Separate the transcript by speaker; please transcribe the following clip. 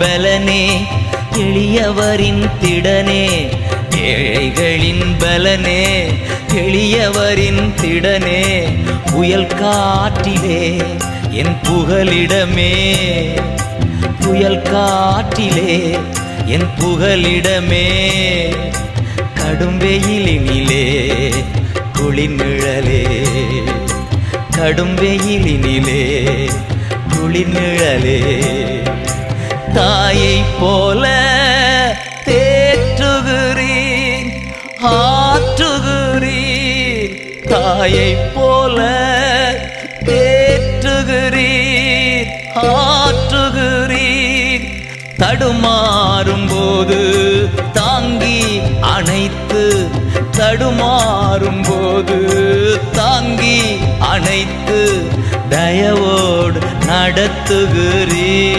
Speaker 1: பலனே, எளியவரின் திடனே, ஏழைகளின் பலனே, எளியவரின் திடனே, புயல் காற்றிலே என் புகலிடமே, புயல் காற்றிலே என் புகலிடமே, கடும் வெயிலினிலே குளிர்நிழலே, கடும் வெயிலினிலே குளிர்நிழலே, தாயை போல தேற்றுகிறீர் ஆற்றுகிறீர், தாயை போல தேற்றுகிறீர் ஆற்றுகிறீர், தடுமாறும் போது தாங்கி அணைத்து, தடுமாறும் போது தாங்கி அணைத்து, தயவோடு நடத்துகிறீர்.